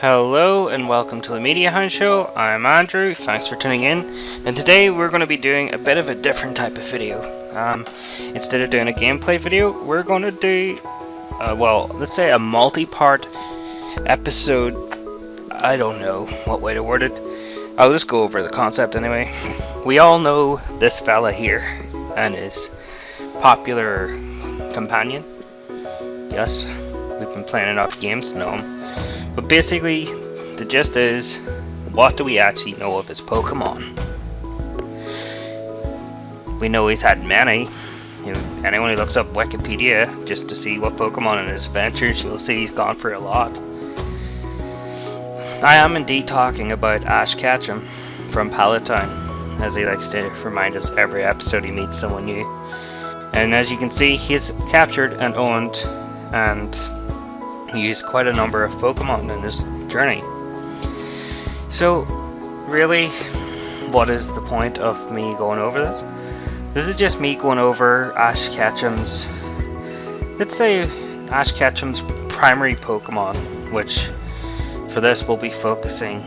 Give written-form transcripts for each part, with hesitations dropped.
Hello and welcome to the TheMediaHoundsShow. I'm Andrew, thanks for tuning in, and today we're going to be doing a bit of a different type of video. Instead of doing a gameplay video, we're going to do, let's say a multi-part episode. I don't know what way to word it. I'll just go over the concept anyway. We all know this fella here and his popular companion. Yes, we've been playing enough games to know him. But basically, the gist is, what do we actually know of his Pokemon? We know he's had many. Anyone who looks up Wikipedia just to see what Pokemon in his adventures, you'll see he's gone for a lot. I am indeed talking about Ash Ketchum from Palatine, as he likes to remind us every episode he meets someone new. And as you can see, he's captured and owned and he used quite a number of Pokemon in his journey. So, really, what is the point of me going over this? This is just me going over Ash Ketchum's, let's say, Ash Ketchum's primary Pokemon, which for this we'll be focusing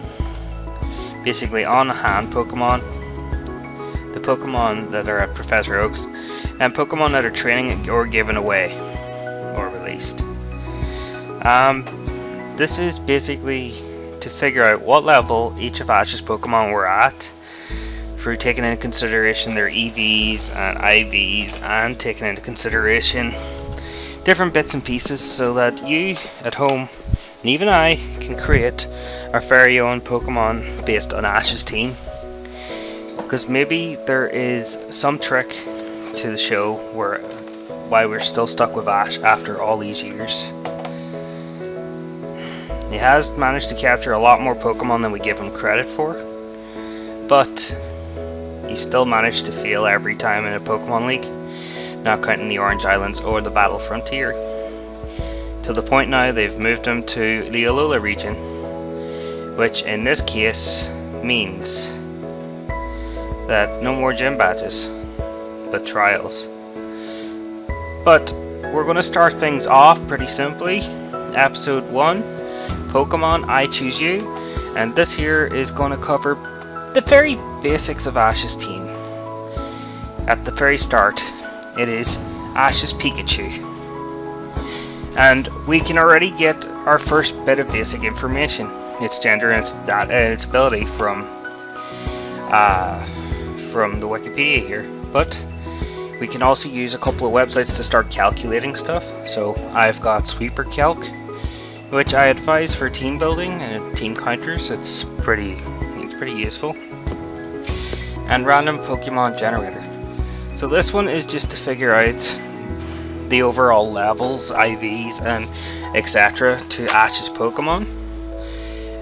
basically on hand Pokemon, the Pokemon that are at Professor Oak's, and Pokemon that are training or given away or released. This is basically to figure out what level each of Ash's Pokemon were at, through taking into consideration their EVs and IVs, and taking into consideration different bits and pieces, so that you at home and even I can create our very own Pokemon based on Ash's team. Because maybe there is some trick to the show why we're still stuck with Ash after all these years. He has managed to capture a lot more Pokemon than we give him credit for, but he still managed to fail every time in a Pokemon League, not counting the Orange Islands or the Battle Frontier. To the point now they've moved him to the Alola region, which in this case means that no more gym badges, but trials. But we're going to start things off pretty simply. Episode 1. Pokemon I Choose You, and this here is going to cover the very basics of Ash's team. At the very start, it is Ash's Pikachu, and we can already get our first bit of basic information: its gender and its ability from the Wikipedia here. But we can also use a couple of websites to start calculating stuff. So I've got Sweeper Calc, which I advise for team building and team counters. It's pretty useful. And Random Pokemon Generator. So this one is just to figure out the overall levels, IVs, and etc. to Ash's Pokemon.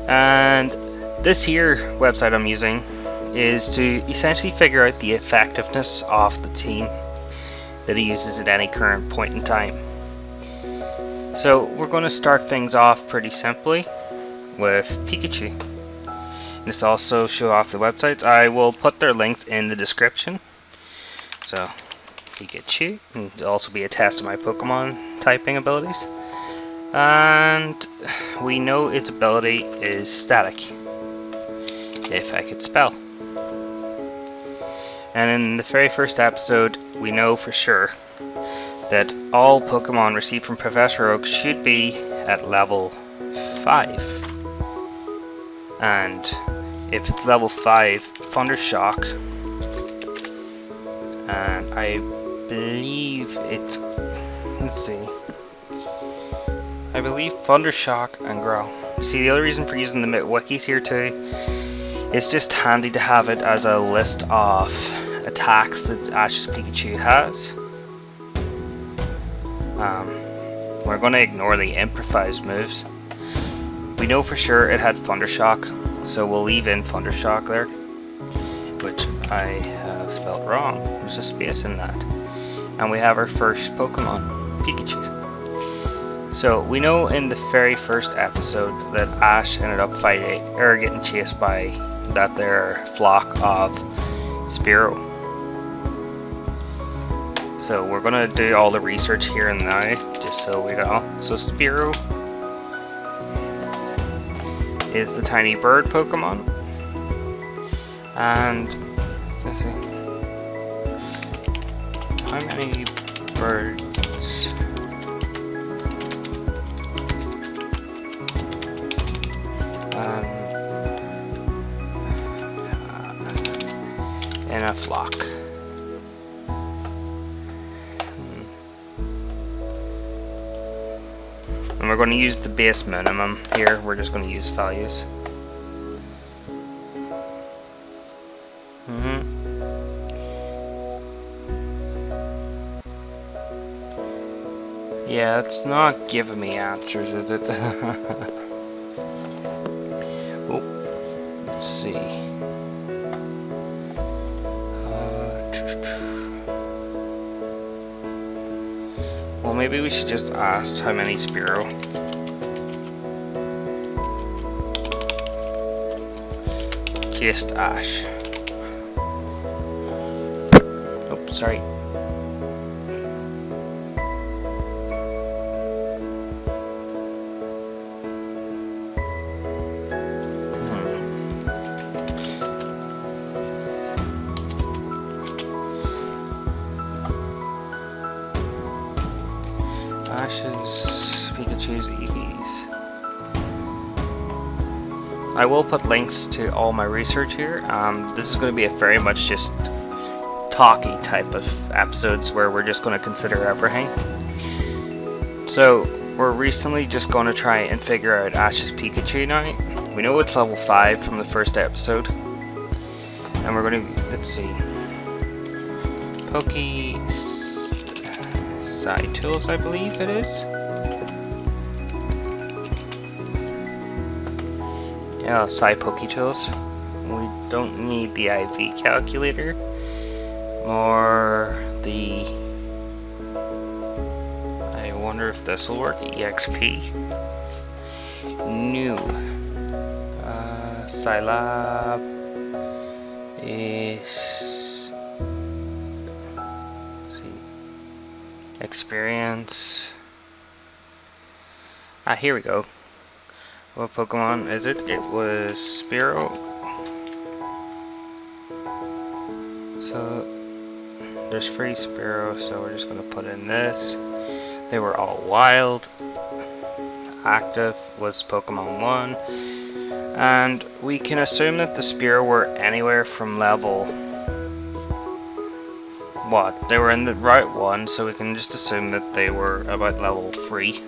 And this here website I'm using is to essentially figure out the effectiveness of the team that he uses at any current point in time. So we're going to start things off pretty simply with Pikachu. This also show off the websites. I will put their links in the description. So Pikachu, and there'll also be a test of my Pokemon typing abilities. And we know its ability is static, if I could spell. And in the very first episode, we know for sure that all Pokemon received from Professor Oak should be at level 5. And if it's level 5, Thundershock, and I believe it's, let's see, I believe Thundershock and Growl. See, the other reason for using the wikis here too, it's just handy to have it as a list of attacks that Ash's Pikachu has. We're going to ignore the improvised moves. We know for sure it had Thundershock, so we'll leave in Thundershock there, which I have spelled wrong. There's a space in that. And we have our first Pokemon, Pikachu. So we know in the very first episode that Ash ended up getting chased by that there flock of Spearow. So we're gonna do all the research here and now, just so we go. So Spearow is the tiny bird Pokemon, and let's see, how many birds? In a flock. And we're going to use the base minimum here. We're just going to use values. Yeah, it's not giving me answers, is it? Oh, let's see. Well, maybe we should just ask how many Spearow. Just Ash. Oh, sorry. Ash's, Pikachu's, Eevee's. I will put links to all my research here. This is going to be a very much just talky type of episodes where we're just going to consider everything. So we're recently just going to try and figure out Ash's Pikachu now. We know it's level 5 from the first episode, and we're going to, let's see, Side Tools, I believe it is. Yeah, Side Poke Tools. We don't need the IV calculator or the. I wonder if this will work. EXP. New. Scilab is. Experience. Here we go. What Pokemon is it? It was Spearow. So there's free Spearow, so we're just gonna put in this. They were all wild. Active was Pokemon 1. And we can assume that the Spearow were anywhere from level they were in the Route 1, so we can just assume that they were about level 3.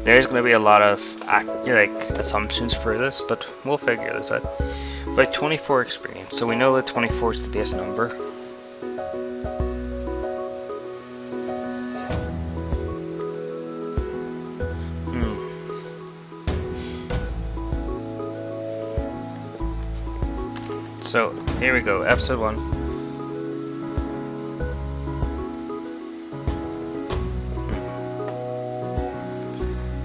There's going to be a lot of assumptions for this, but we'll figure this out. About 24 experience, so we know that 24 is the base number. So here we go, episode 1.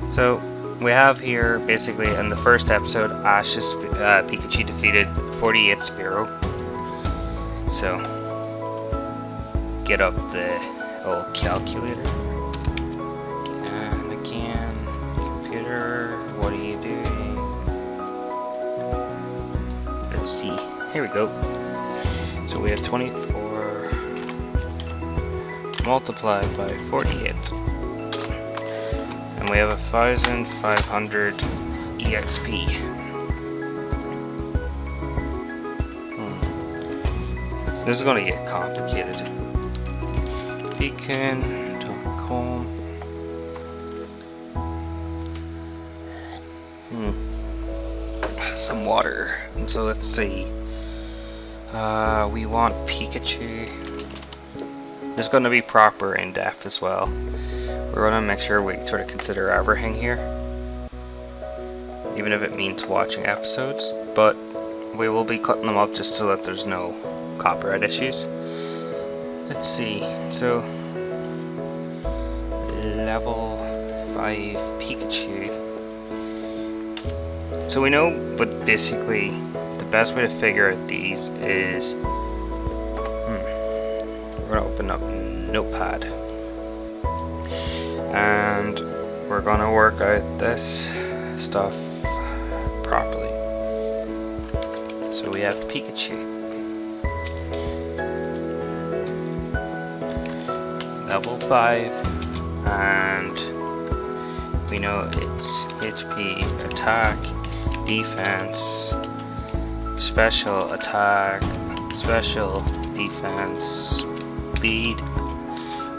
So we have here basically in the first episode, Ash's Pikachu defeated 48 Spearow. So get up the old calculator. And again, computer, what are you doing? Let's see. Here we go. So we have 24 multiplied by 48. And we have 1,500 EXP. This is going to get complicated. Beacon.com. Some water. And so let's see. We want Pikachu. There's going to be proper in-depth as well. We're going to make sure we sort of consider everything here, even if it means watching episodes, but we will be cutting them up just so that there's no copyright issues. Let's see, so level 5 Pikachu. So we know, but basically the best way to figure out these is we're gonna open up Notepad, and we're gonna work out this stuff properly. So we have Pikachu, level 5, and we know it's HP, attack, defense, special attack, special defense, speed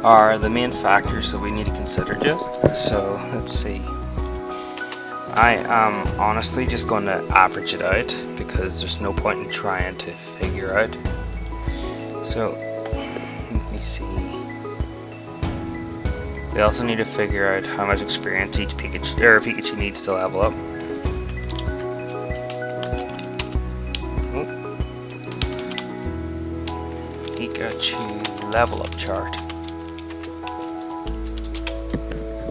are the main factors that we need to consider just. So let's see. I am honestly just going to average it out because there's no point in trying to figure out. So let me see. We also need to figure out how much experience each Pikachu needs to level up. Pikachu level up chart.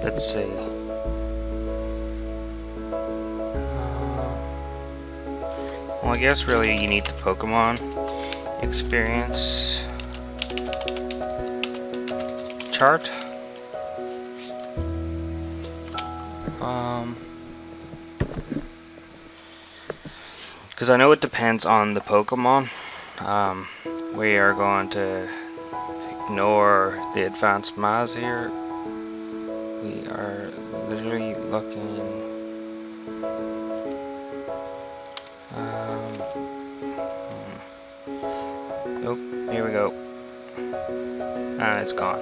Let's see. Well, I guess really you need the Pokemon experience chart. Because I know it depends on the Pokemon. We are going to ignore the advanced Maz here. We are literally looking. Oh, here we go. And it's gone.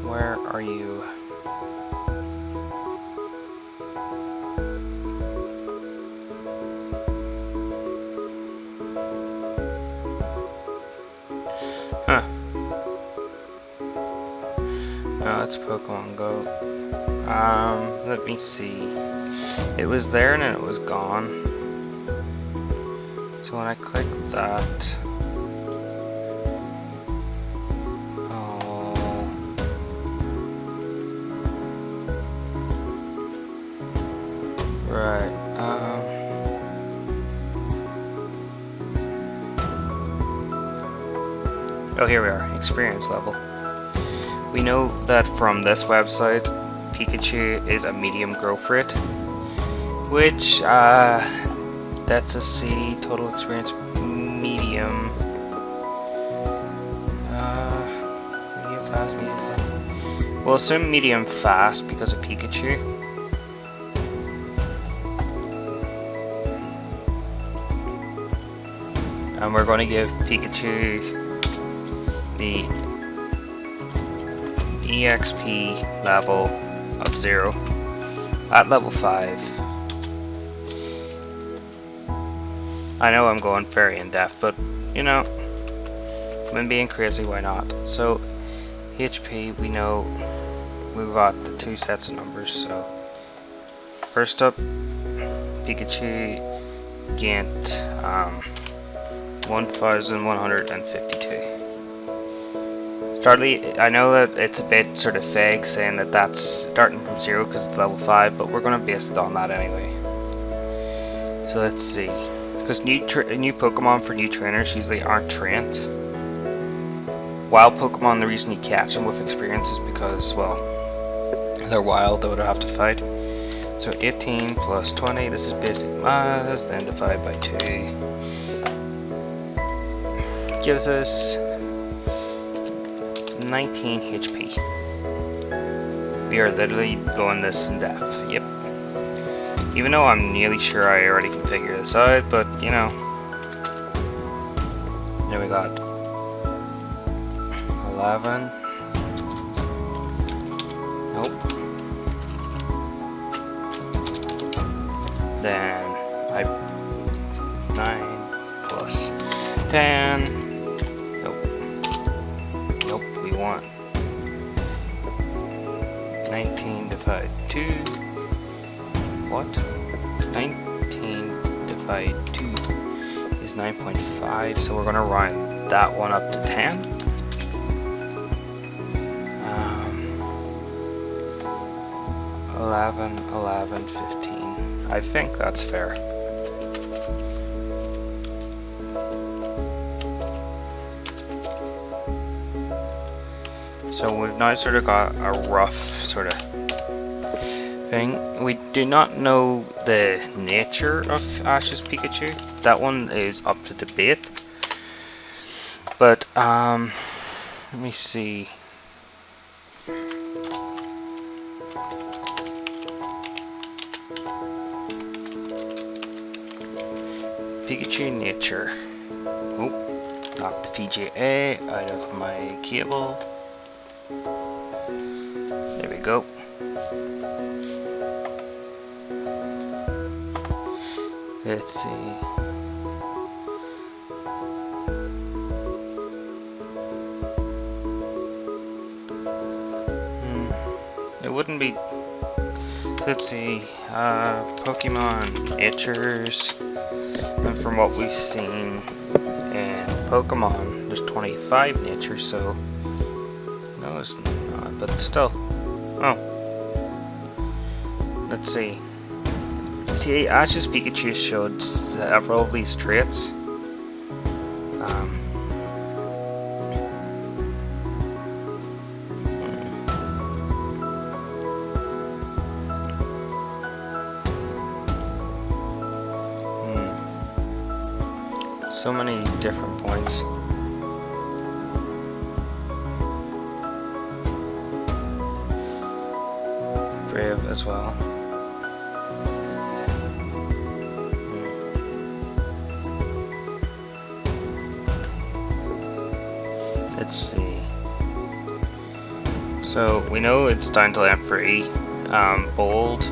Where are you? Huh. Oh, it's Pokemon Go. Let me see. It was there and then it was gone. So when I click that, right. Oh, here we are. Experience level. We know that from this website, Pikachu is a medium growth rate, which that's a C total experience medium. Medium fast, medium slow. We'll assume medium fast because of Pikachu. And we're going to give Pikachu the EXP level of 0 at level 5. I know I'm going very in depth, but you know, I'm being crazy, why not? So HP, we know we've got the 2 sets of numbers. So first up, Pikachu gained 1152. Startly, I know that it's a bit sort of vague saying that that's starting from 0 because it's level 5, but we're going to base it on that anyway. So let's see. Because new Pokemon for new trainers usually aren't trained. Wild Pokemon, the reason you catch them with experience is because, well, they're wild, they would have to fight. So 18 plus 20, this is basic math, then divide by 2. Gives us 19 HP. We are literally going this in depth. Yep. Even though I'm nearly sure I already can figure this out, but you know. There we got 11. Nope. Then 9 plus 10. Nope, we want 19 divided 2. What? 19 divided 2 is 9.5, so we're gonna round that one up to 10. 11, 11, 15. I think that's fair. So we've now sort of got a rough sort of thing. We do not know the nature of Ash's Pikachu. That one is up to debate. But let me see. Pikachu nature. Oh, knocked the VGA out of my cable. There we go. Let's see. It wouldn't be. Let's see. Pokemon natures. And from what we've seen in Pokemon, there's 25 natures, so no, it's not, but still. Oh, let's see. See, Ash's Pikachu showed several of these traits. So many different points. Brave as well. Let's see. So we know it's down to level 3. Bold,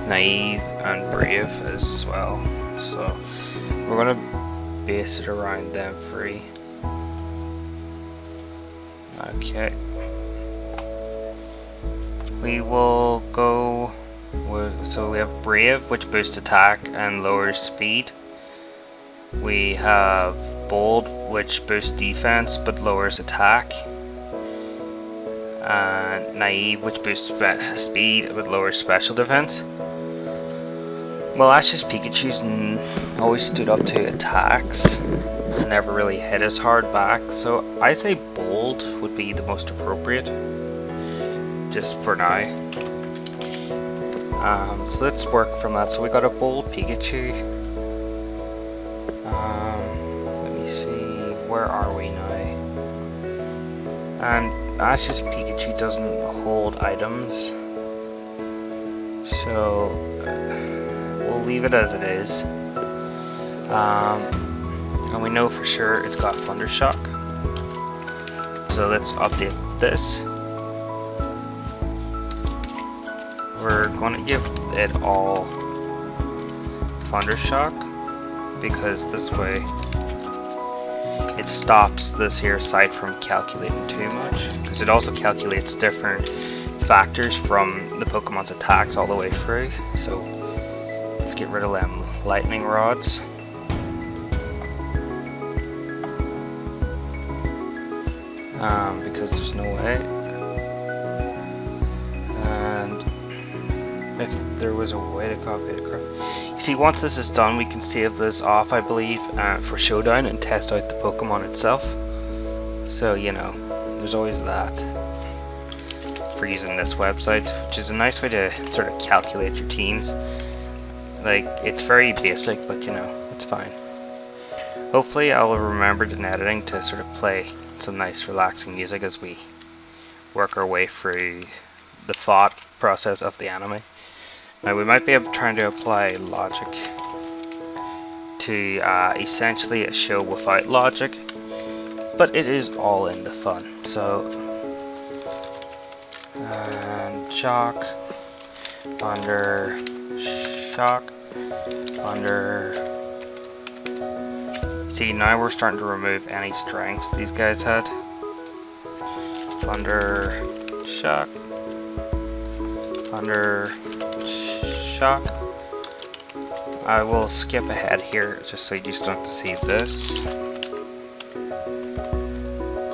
naive, and brave as well. So we're gonna base it around them 3. Okay. We will go with, so we have brave, which boosts attack and lowers speed. We have bold, which boosts defense but lowers attack. And naive, which boosts speed but lowers special defense. Well, Ash's Pikachu's always stood up to attacks and never really hit as hard back, so I'd say bold would be the most appropriate, just for now. So let's work from that. So we got a bold Pikachu. Let me see, where are we now? And Ash's Pikachu doesn't hold items, so we'll leave it as it is. And we know for sure it's got Thundershock. So let's update this. We're going to give it all Thundershock, because this way it stops this here site from calculating too much, because it also calculates different factors from the Pokemon's attacks all the way through. So let's get rid of them lightning rods. Because there's no way. And if there was a way to copy it across. You see, once this is done, we can save this off, I believe, for Showdown and test out the Pokemon itself. So, you know, there's always that for using this website, which is a nice way to sort of calculate your teams. Like, it's very basic, but you know, it's fine. Hopefully I'll remember in editing to sort of play some nice relaxing music as we work our way through the thought process of the anime. Now we might be trying to apply logic to essentially a show without logic, but it is all in the fun. So, and shock, under, shock, under. See, now we're starting to remove any strengths these guys had. Under, shock, under, shock. I will skip ahead here just so you just don't have to see this.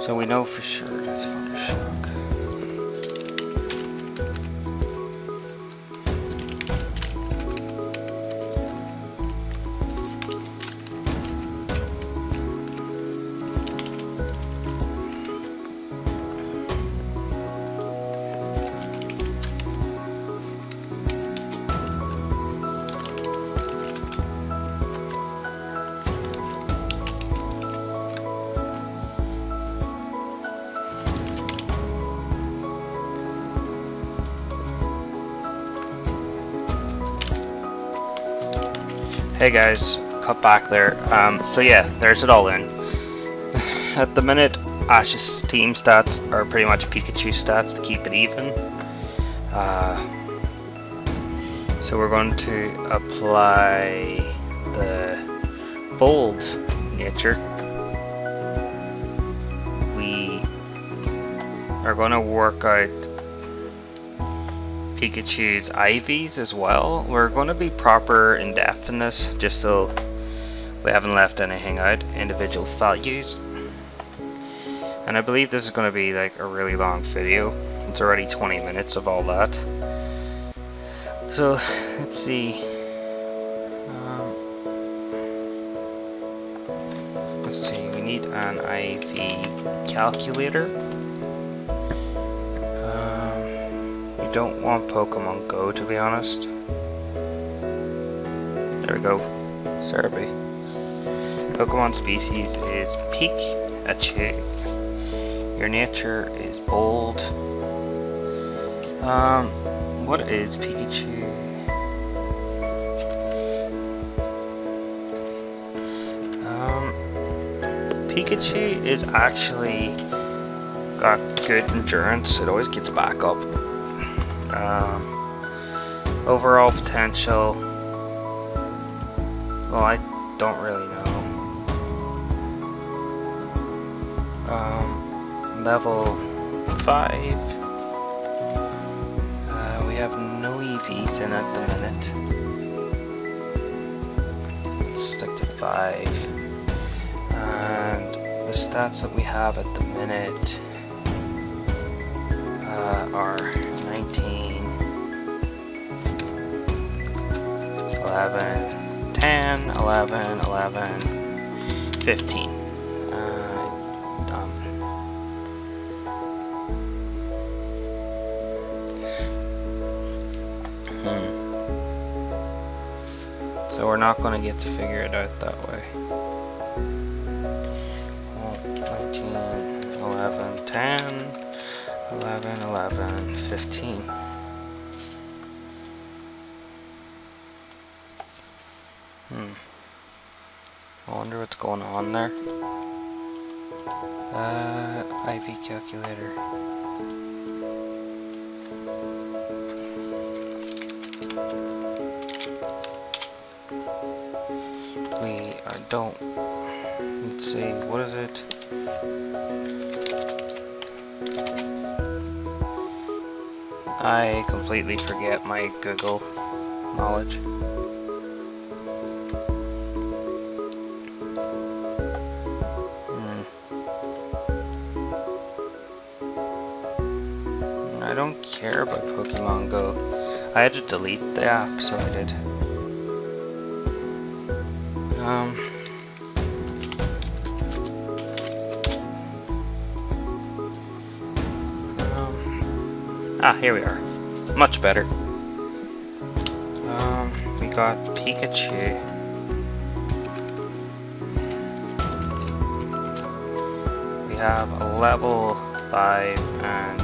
So we know for sure it's under shock. Hey guys, cut back there. So yeah, there's it all in. At the minute, Ash's team stats are pretty much Pikachu stats to keep it even. So we're going to apply the bold nature. We are going to work out Pikachu's IVs as well. We're going to be proper in depth in this, just so we haven't left anything out, individual values. And I believe this is going to be like a really long video. It's already 20 minutes of all that. So let's see. We need an IV calculator. We don't want Pokemon Go, to be honest. There we go. Cerebi. Pokemon species is Pikachu. Your nature is bold. What is Pikachu? Pikachu is actually got good endurance. It always gets back up. Overall potential, well, I don't really know. Level 5. We have no EVs in at the minute. Let's stick to 5. And the stats that we have at the minute are 19, 11, 10, 11, 11, 15. So we're not going to get to figure it out that way. 19, 11, 10, 11, 11, 15. I wonder what's going on there. IV calculator. Let's see, what is it? I completely forget my Google knowledge. I don't care about Pokemon Go. I had to delete the app, so I did. Here we are. Much better. We got Pikachu. We have a level 5 and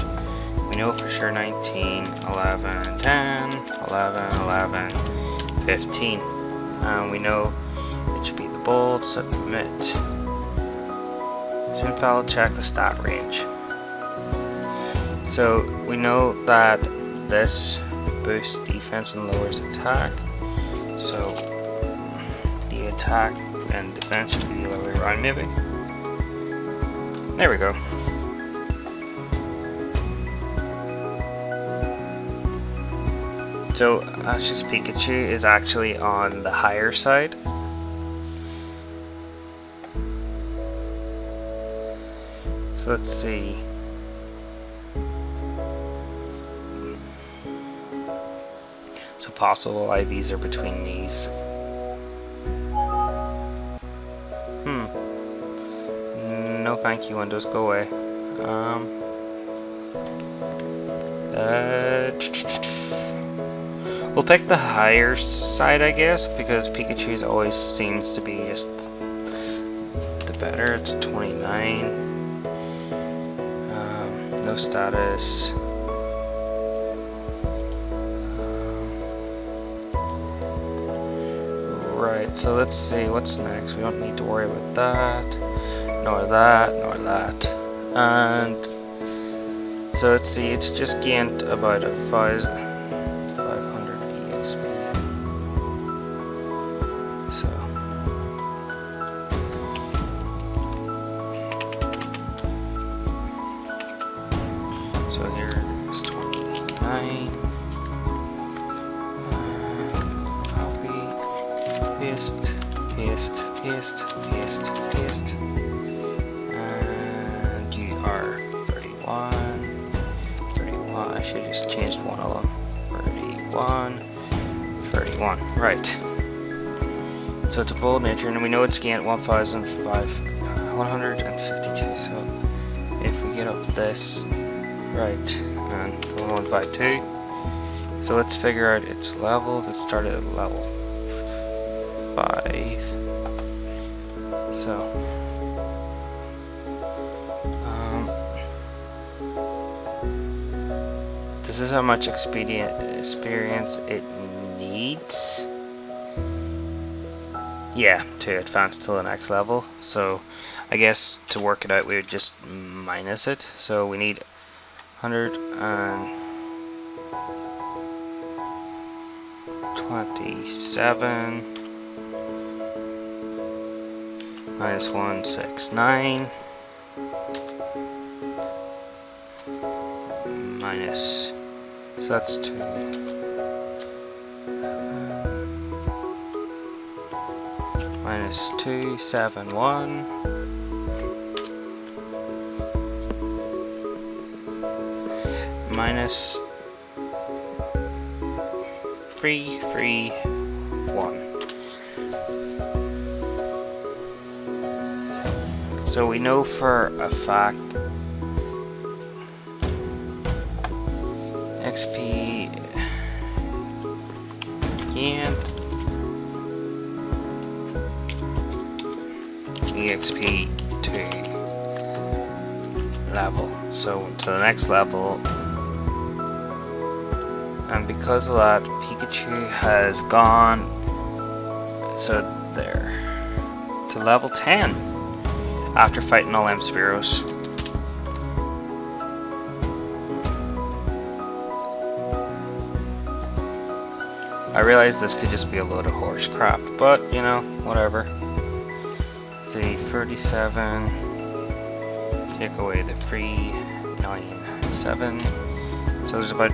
we know for sure 19, 11, 10, 11, 11, 15. We know it should be the bold, submit. Infallible check the stat range. So we know that this boosts defense and lowers attack. So the attack and defense should be the other way around, maybe. There we go. So Ash's Pikachu is actually on the higher side. So let's see. So possible IVs are between these. No thank you, Windows, go away. We'll pick the higher side, I guess, because Pikachu's always seems to be just the better. It's 29. No status. Right, so let's see what's next. We don't need to worry about that, nor that, nor that. And so let's see, it's just gained about a 500 EXP. So here's 29. Copy, paste, paste, paste, paste, paste. And you are 31. 31. I should have just changed one of them. 31. 31. Right. So it's a bold nature, and we know it's gained 1,152. So if we get up this, right, and 152. So let's figure out its levels. It started at level 5. So this is how much experience it needs. Yeah, to advance to the next level. So I guess to work it out we would just minus it. So we need 127 minus 169 minus, so that's 2. Minus 271 minus 331. So we know for a fact XP gained EXP to level, so to the next level. And because of that, Pikachu has gone, so there, to level 10 after fighting all them Spearows. I realize this could just be a load of horse crap, but you know, whatever. See, 37, take away the 397, so there's about,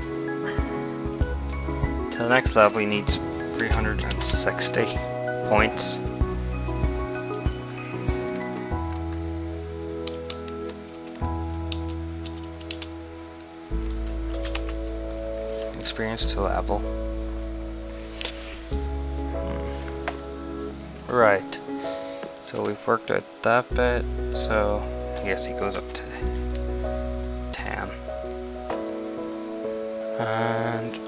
to the next level he needs 360 points. Experience to level. Right, so we've worked out that bit, so I guess he goes up to 10. And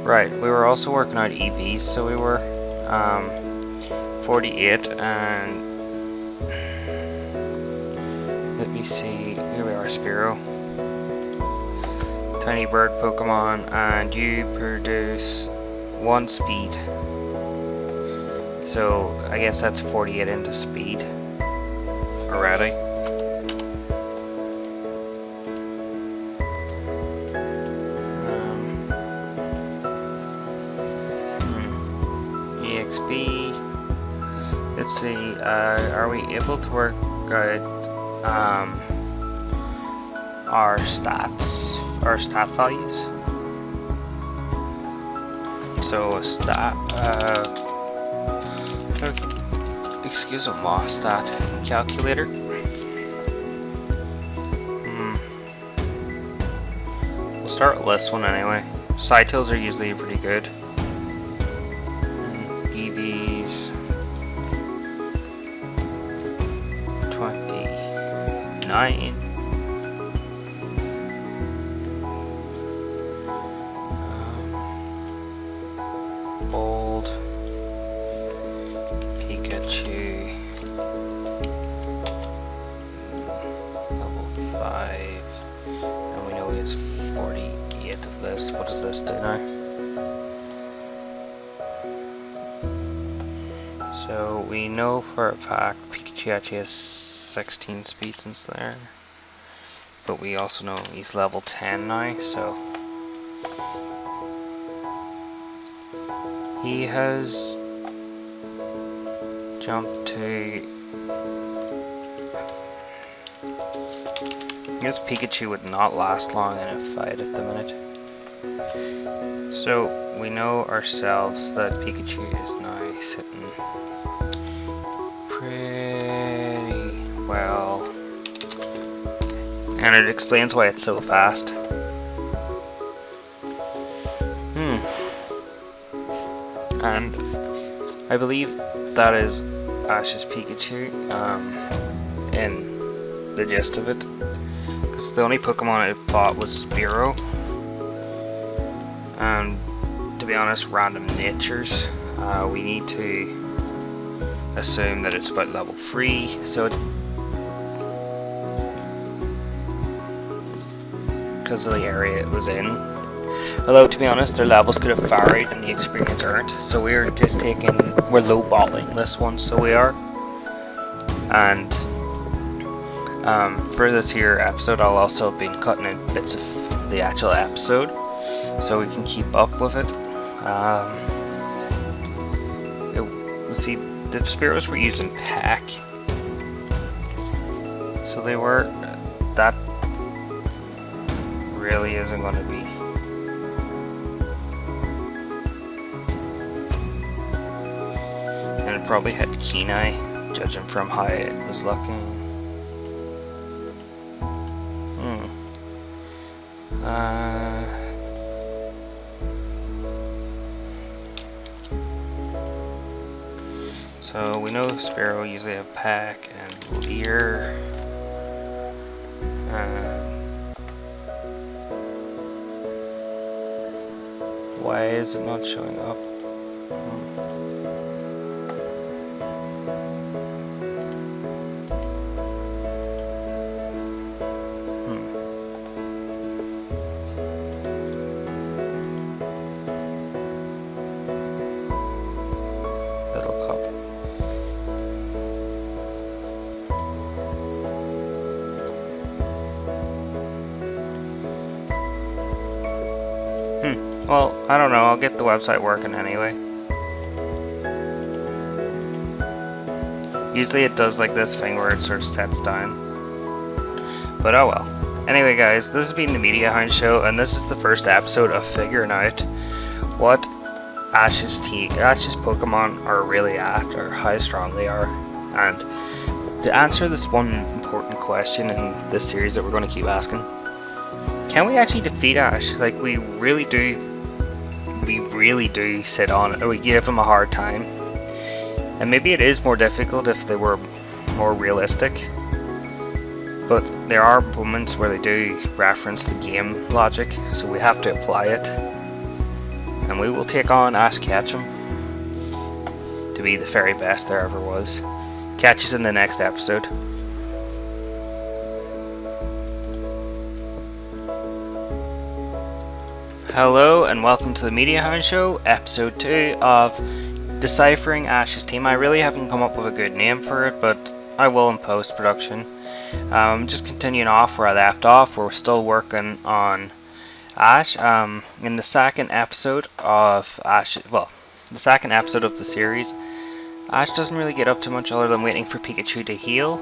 right, we were also working out EVs, so we were 48, and let me see, here we are, Spearow. Tiny bird Pokemon, and you produce 1 speed. So I guess that's 48 into speed already. EXP. Let's see. Are we able to work out our stats? Our stat values. So a stat, okay, excuse me, stat calculator. We'll start with this one anyway. Side-tails are usually pretty good. EVs 29. Bold Pikachu level 5, and we know he has 48 of this. What does this do now? So we know for a fact Pikachu actually has 16 speed since there. But we also know he's level 10 now, so he has jumped to... I guess Pikachu would not last long in a fight at the minute. So we know ourselves that Pikachu is now sitting pretty well. And it explains why it's so fast. And I believe that is Ash's Pikachu, in the gist of it. Because the only Pokemon I fought was Spearow. And to be honest, random natures. We need to assume that it's about level 3, so because of the area it was in. Although to be honest, their levels could have varied and the experience earned. So we're just we're low balling this one, so we are. And for this here episode, I'll also have been cutting out bits of the actual episode, so we can keep up with it. See, the Spearows were using pack, so they were. That really isn't going to be. And it probably had Kenai, judging from how it was looking. So we know Spearow usually have pack and Leer. Why is it not showing up? Little cup. Well, I don't know, I'll get the website working anyway. Usually it does like this thing where it sort of sets down. But oh well. Anyway guys, this has been the Media Show, and this is the first episode of figuring out what Ash's Pokemon are really at, or how strong they are. And to answer this one important question in this series that we're going to keep asking, can we actually defeat Ash? Like, we really do sit on it, or we give him a hard time. And maybe it is more difficult if they were more realistic, but there are moments where they do reference the game logic, so we have to apply it. And we will take on Ash Ketchum to be the very best there ever was. Catch us in the next episode. Hello and welcome to the Media Show, episode 2 of Deciphering Ash's Team. I really haven't come up with a good name for it, but I will in post-production. Just continuing off where I left off, we're still working on Ash. In the second episode of the second episode of the series, Ash doesn't really get up to much other than waiting for Pikachu to heal.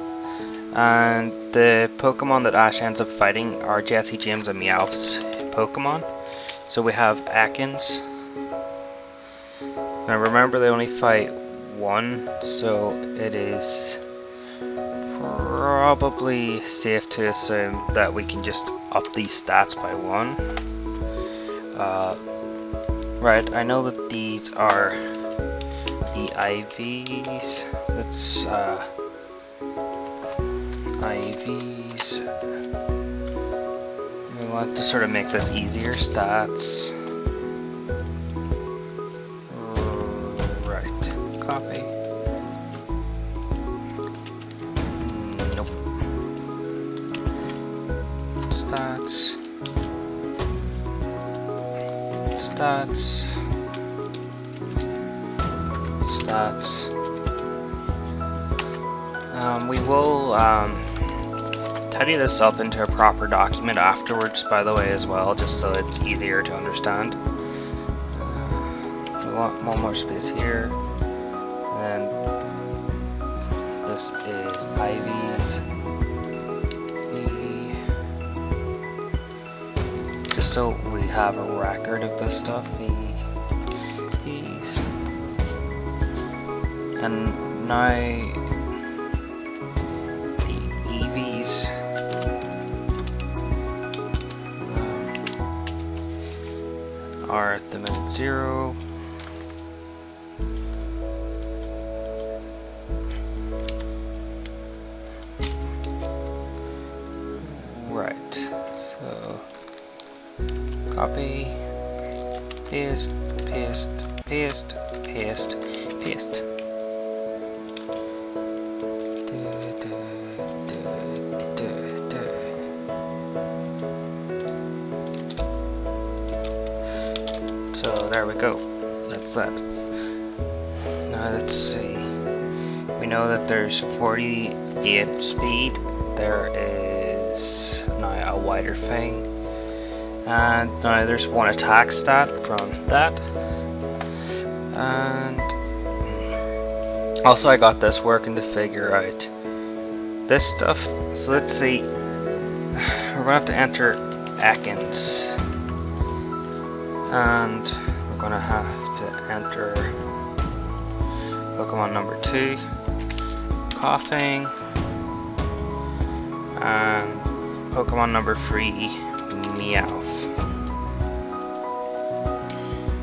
And the Pokemon that Ash ends up fighting are Jesse, James, and Meowth's Pokemon. So we have Ekans. Now remember, they only fight one, so it is probably safe to assume that we can just up these stats by 1. Right, I know that these are the IVs. That's IVs. We want to sort of make this easier. Stats. Right. Copy. Nope. Stats. Stats. We will tidy this up into a proper document afterwards, by the way, as well, just so it's easier to understand. We want one more space here, and then this is Ivy's. Just so we have a record of this stuff. These. And now the EVs are at the minute 0. Right, so copy, paste, paste, paste, paste, paste. So there we go. That's that. Now let's see. We know that there's 48 speed. There is now a wider thing. And now there's one attack stat from that. And also I got this working to figure out this stuff. So let's see. We're gonna have to enter Ekans. And we're gonna have to enter Pokemon number 2, Coughing, and Pokemon number 3, Meowth.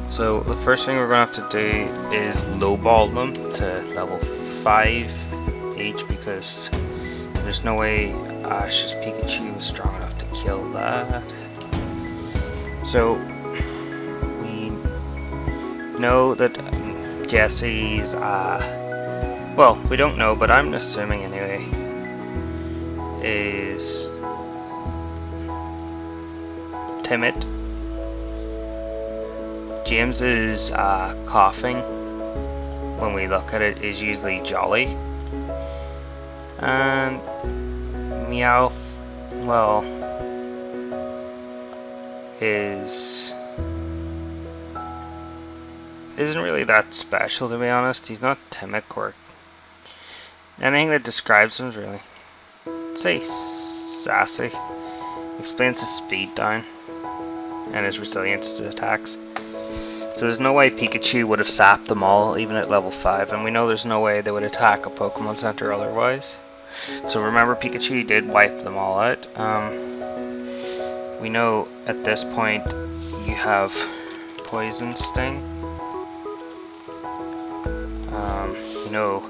So the first thing we're gonna have to do is lowball them to level 5 each, because there's no way Ash's Pikachu was strong enough to kill that. So know that Jesse's, well, we don't know, but I'm assuming anyway, is timid. James's Coughing, when we look at it, is usually jolly. And Meowth, well, isn't really that special, to be honest. He's not timid or anything that describes him, really. I'd say sassy. Explains his speed down and his resilience to attacks. So there's no way Pikachu would have sapped them all, even at level 5, and we know there's no way they would attack a Pokemon Center otherwise. So remember, Pikachu did wipe them all out. We know at this point you have Poison Sting. You know,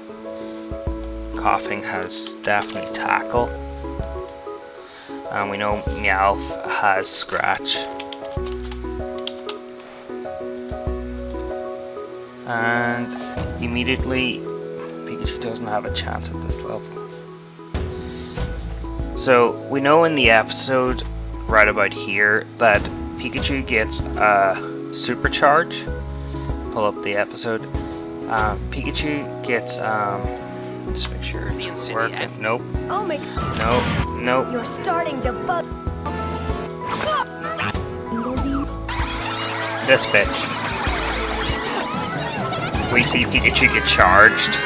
Coughing has definitely Tackle. And we know Meowth has Scratch. And immediately, Pikachu doesn't have a chance at this level. So we know in the episode right about here that Pikachu gets a supercharge. Pull up the episode. Pikachu gets let's make sure it's working. Nope. Oh my God. Nope. You're starting to bug. This bit. We see Pikachu get charged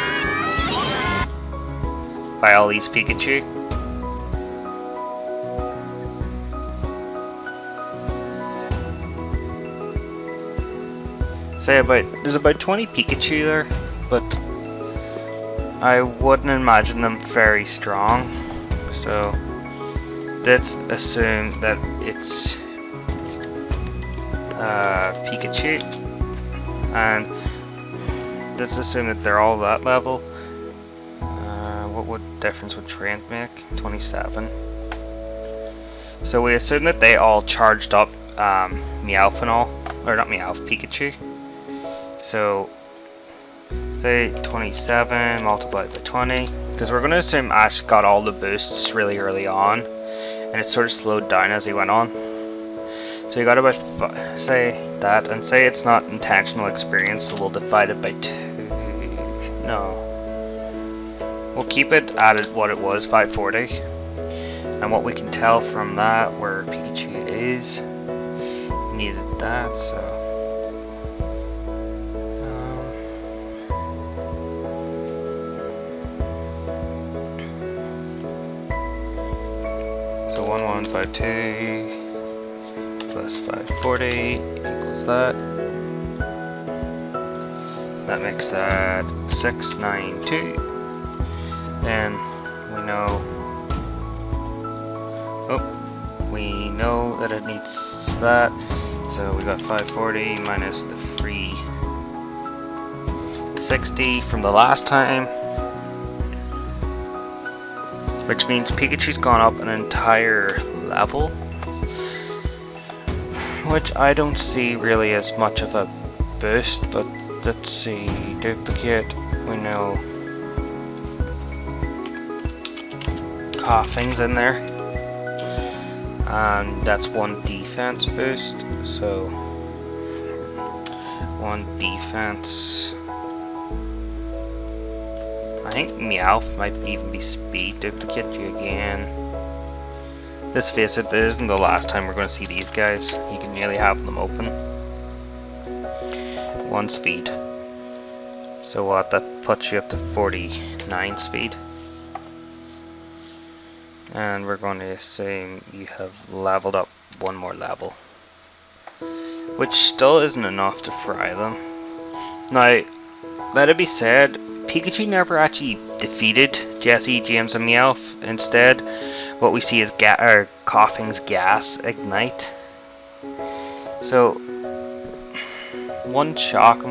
by all these Pikachu. There's about 20 Pikachu there, but I wouldn't imagine them very strong. So let's assume that it's Pikachu, and let's assume that they're all that level. What difference would Trent make? 27. So we assume that they all charged up Meowth and all, or not Meowth, Pikachu. So say 27 multiplied by 20, because we're going to assume Ash got all the boosts really early on, and it sort of slowed down as he went on. So you got about say that, and say it's not intentional experience, so we'll divide it by 2. No, we'll keep it at what it was, 540. And what we can tell from that where Pikachu is, needed that, so. So 1152 plus 540 equals that. That makes that 692. Then we know that it needs that. So we got 540 minus the 360 from the last time, which means Pikachu's gone up an entire level, which I don't see really as much of a boost. But let's see, duplicate, we know coughing's in there, and that's 1 defense boost, so 1 defense. I think Meowth might even be speed. Duplicate you again. Let's face it, this isn't the last time we're going to see these guys. You can nearly have them open. 1 speed. So what, that puts you up to 49 speed. And we're going to assume you have leveled up 1 more level, which still isn't enough to fry them. Now, let it be said, Pikachu never actually defeated Jesse, James, and Meowth. Instead, what we see is Coughing's gas ignite. So, 1 shock.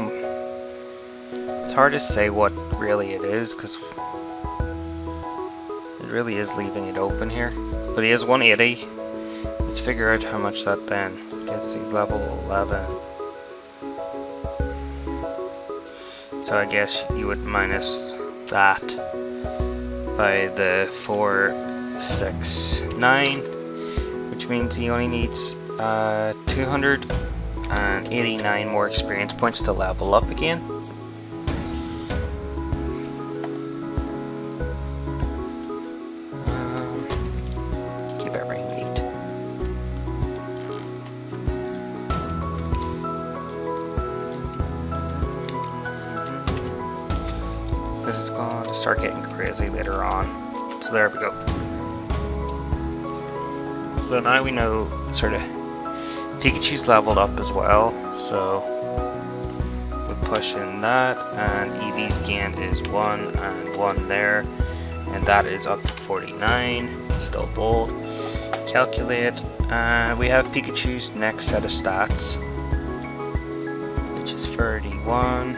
It's hard to say what really it is, because it really is leaving it open here. But he is 180. Let's figure out how much that then gets. He's level 11. So I guess you would minus that by the 469, which means he only needs 289 more experience points to level up again. Keep everything neat. This is going to start getting crazy later on. So there we go. So now we know sort of Pikachu's leveled up as well. So we push in that, and Eevee's gain is 1 and 1 there, and that is up to 49. Still bold. Calculate, and we have Pikachu's next set of stats, which is 31.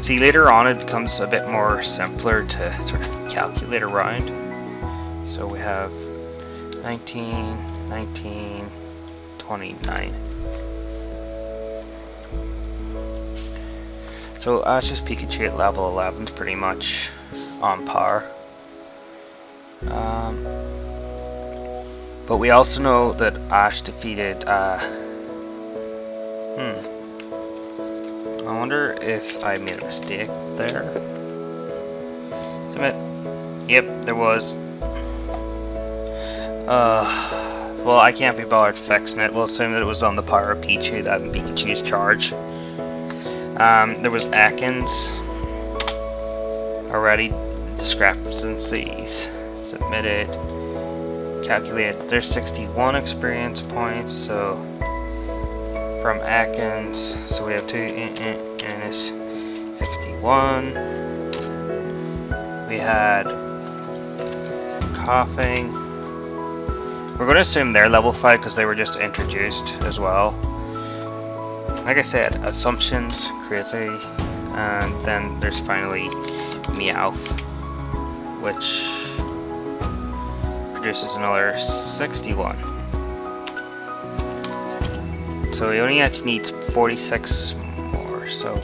See, later on it becomes a bit more simpler to sort of calculate around. So we have 19, 19, 29. So Ash's Pikachu at level 11 is pretty much on par. But we also know that Ash defeated I wonder if I made a mistake there. Submit. Yep, there was. Well, I can't be bothered fixing it. We'll assume that it was on the power of Pichu, that in Pikachu's charge. There was Ekans already. Discrepancies. Submit it. Calculate. There's 61 experience points, so from Ekans, so we have 2 and it's 61. We had Coughing. We're going to assume they're level 5 because they were just introduced as well. Like I said, assumptions, crazy, and then there's finally Meowth, which produces another 61. So he only actually needs 46 more, so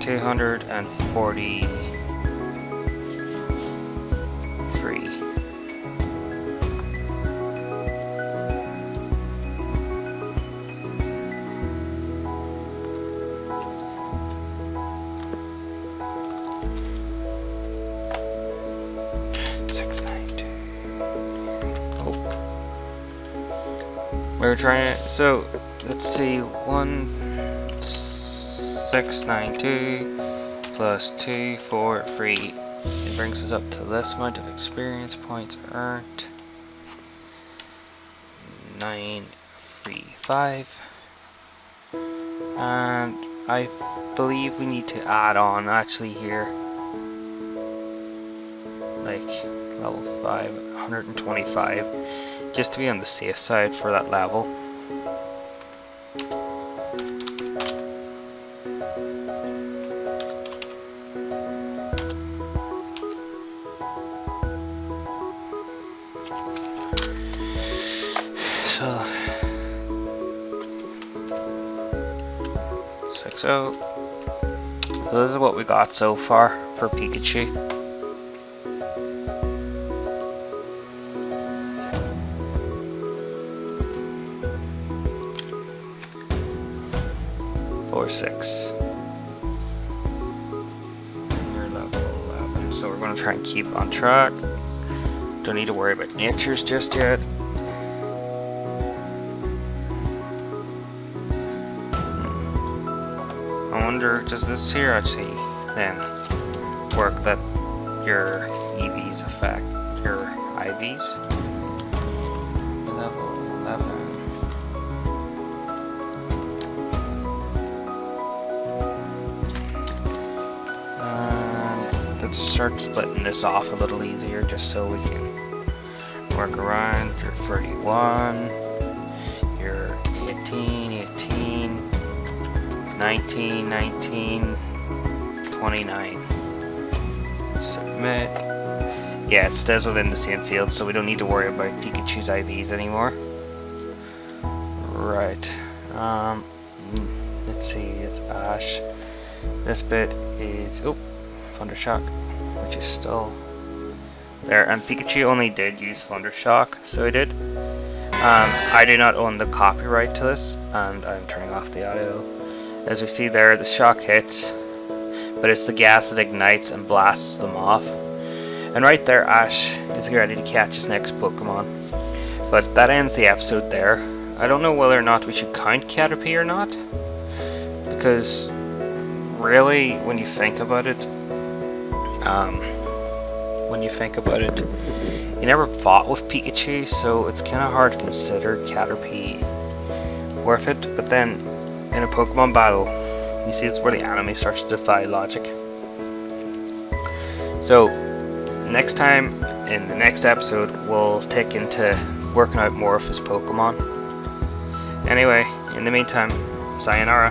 243. We're trying to, so let's see, 1692 plus 243. It brings us up to this amount of experience points earned. 935. And I believe we need to add on actually here, like level 5, 125, just to be on the safe side for that level. So 60. So this is what we got so far for Pikachu. Or 6. You're level 11, so we're going to try and keep on track. Don't need to worry about natures just yet. I wonder, does this here actually then work that your EVs affect your IVs? Level 11. Let's start splitting this off a little easier just so we can work around. You're 31, you're 18, 18, 19, 19, 29. Submit. Yeah, it stays within the same field, so we don't need to worry about Pikachu's IVs anymore. Right. Let's see, it's Ash. This bit is Thundershock, which is still there, and Pikachu only did use Thundershock, so he did. I do not own the copyright to this, and I'm turning off the audio. As we see there, the shock hits, but it's the gas that ignites and blasts them off. And right there, Ash is ready to catch his next Pokemon. But that ends the episode there. I don't know whether or not we should count Caterpie or not, because really, when you think about it, you never fought with Pikachu, so it's kind of hard to consider Caterpie worth it. But then, in a Pokemon battle, you see it's where the anime starts to defy logic. So, next time, in the next episode, we'll take into working out more of his Pokemon. Anyway, in the meantime, sayonara.